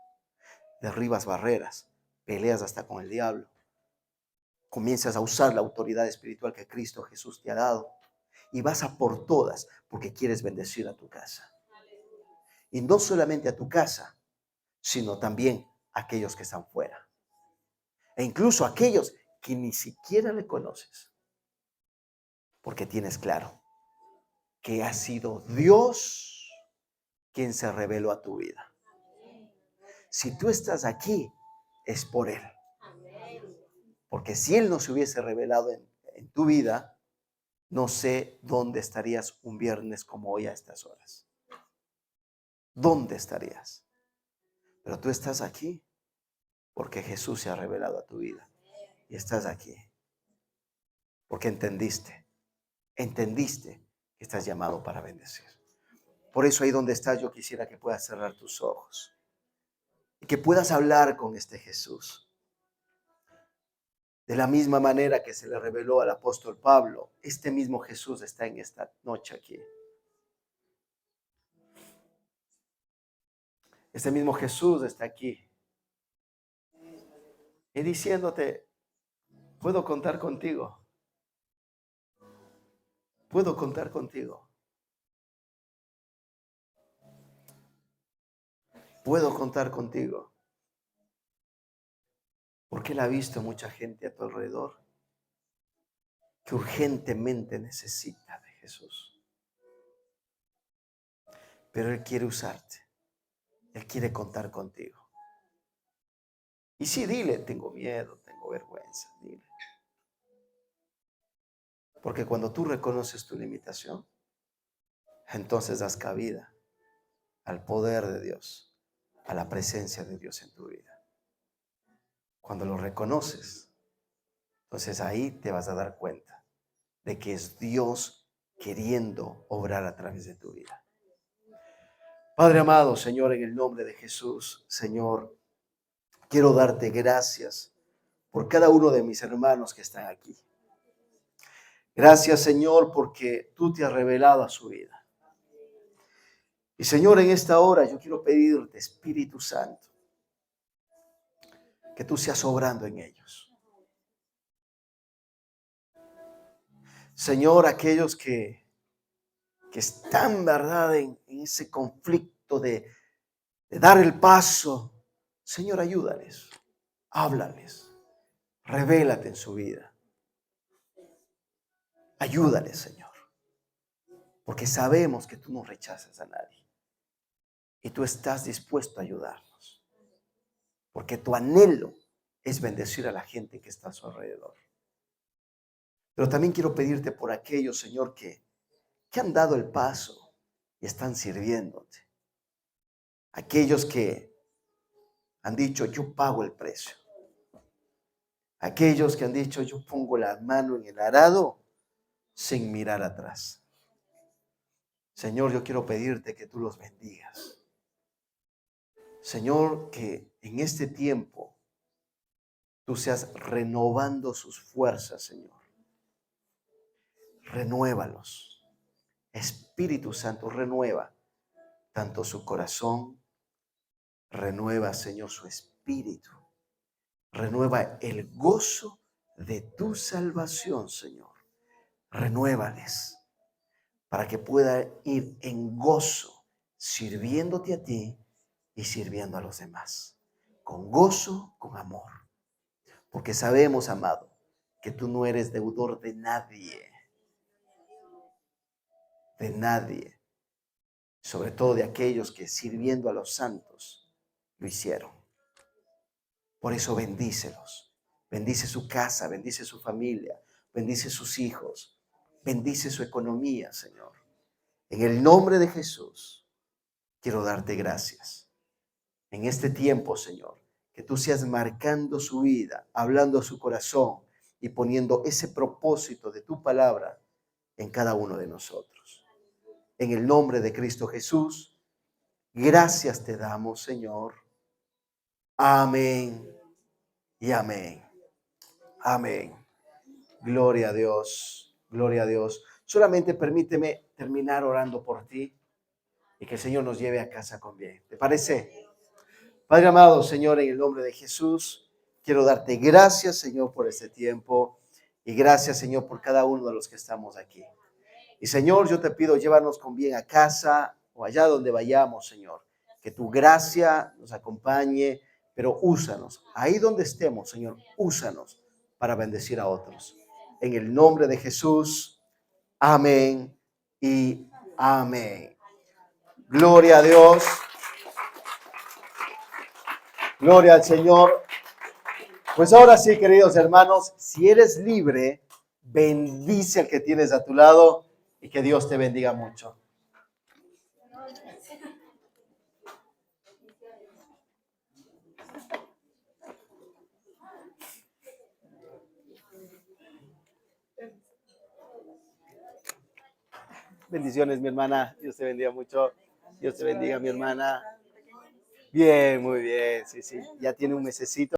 Derribas barreras, peleas hasta con el diablo. Comienzas a usar la autoridad espiritual que Cristo Jesús te ha dado y vas a por todas porque quieres bendecir a tu casa. Y no solamente a tu casa, sino también a aquellos que están fuera. E incluso a aquellos que ni siquiera le conoces. Porque tienes claro que ha sido Dios quien se reveló a tu vida. Si tú estás aquí, es por Él. Porque si Él no se hubiese revelado en tu vida, no sé dónde estarías un viernes como hoy a estas horas. ¿Dónde estarías? Pero tú estás aquí porque Jesús se ha revelado a tu vida. Y estás aquí porque entendiste que estás llamado para bendecir. Por eso ahí donde estás yo quisiera que puedas cerrar tus ojos y que puedas hablar con este Jesús. De la misma manera que se le reveló al apóstol Pablo, este mismo Jesús está en esta noche aquí. Este mismo Jesús está aquí. Y diciéndote, puedo contar contigo. Puedo contar contigo. Puedo contar contigo. Porque Él ha visto mucha gente a tu alrededor que urgentemente necesita de Jesús. Pero Él quiere usarte. Él quiere contar contigo. Y sí, dile, tengo miedo, tengo vergüenza, dile. Porque cuando tú reconoces tu limitación, entonces das cabida al poder de Dios, a la presencia de Dios en tu vida. Cuando lo reconoces, entonces ahí te vas a dar cuenta de que es Dios queriendo obrar a través de tu vida. Padre amado, Señor, en el nombre de Jesús, Señor, quiero darte gracias por cada uno de mis hermanos que están aquí. Gracias, Señor, porque tú te has revelado a su vida. Y, Señor, en esta hora yo quiero pedirte, Espíritu Santo, que tú seas obrando en ellos. Señor, aquellos que están, ¿verdad?, en ese conflicto de dar el paso, Señor, ayúdales, háblales, revélate en su vida. Ayúdales, Señor, porque sabemos que tú no rechazas a nadie y tú estás dispuesto a ayudarnos, porque tu anhelo es bendecir a la gente que está a su alrededor. Pero también quiero pedirte por aquellos, Señor, que han dado el paso y están sirviéndote. Aquellos que han dicho, yo pago el precio. Aquellos que han dicho, yo pongo la mano en el arado sin mirar atrás. Señor, yo quiero pedirte que tú los bendigas. Señor, que en este tiempo tú seas renovando sus fuerzas, Señor. Renuévalos. Espíritu Santo, renueva tanto su corazón, renueva, Señor, su espíritu. Renueva el gozo de tu salvación, Señor. Renuévales para que puedan ir en gozo, sirviéndote a ti y sirviendo a los demás. Con gozo, con amor. Porque sabemos, amado, que tú no eres deudor de nadie. De nadie. Sobre todo de aquellos que sirviendo a los santos lo hicieron. Por eso bendícelos. Bendice su casa, bendice su familia, bendice sus hijos, bendice su economía, Señor. En el nombre de Jesús, quiero darte gracias. En este tiempo, Señor, que tú seas marcando su vida, hablando a su corazón y poniendo ese propósito de tu palabra en cada uno de nosotros. En el nombre de Cristo Jesús, gracias te damos, Señor. Amén y amén. Amén. Gloria a Dios. Gloria a Dios. Solamente permíteme terminar orando por ti y que el Señor nos lleve a casa con bien. ¿Te parece? Padre amado, Señor, en el nombre de Jesús, quiero darte gracias, Señor, por este tiempo y gracias, Señor, por cada uno de los que estamos aquí. Y, Señor, yo te pido, llévanos con bien a casa o allá donde vayamos, Señor. Que tu gracia nos acompañe, pero úsanos. Ahí donde estemos, Señor, úsanos para bendecir a otros. En el nombre de Jesús, amén y amén. Gloria a Dios. Gloria al Señor. Pues ahora sí, queridos hermanos, si eres libre, bendice al que tienes a tu lado y que Dios te bendiga mucho. Bendiciones, mi hermana. Dios te bendiga mucho. Dios te bendiga, mi hermana. Bien, muy bien. Sí, sí. Ya tiene un mesecito.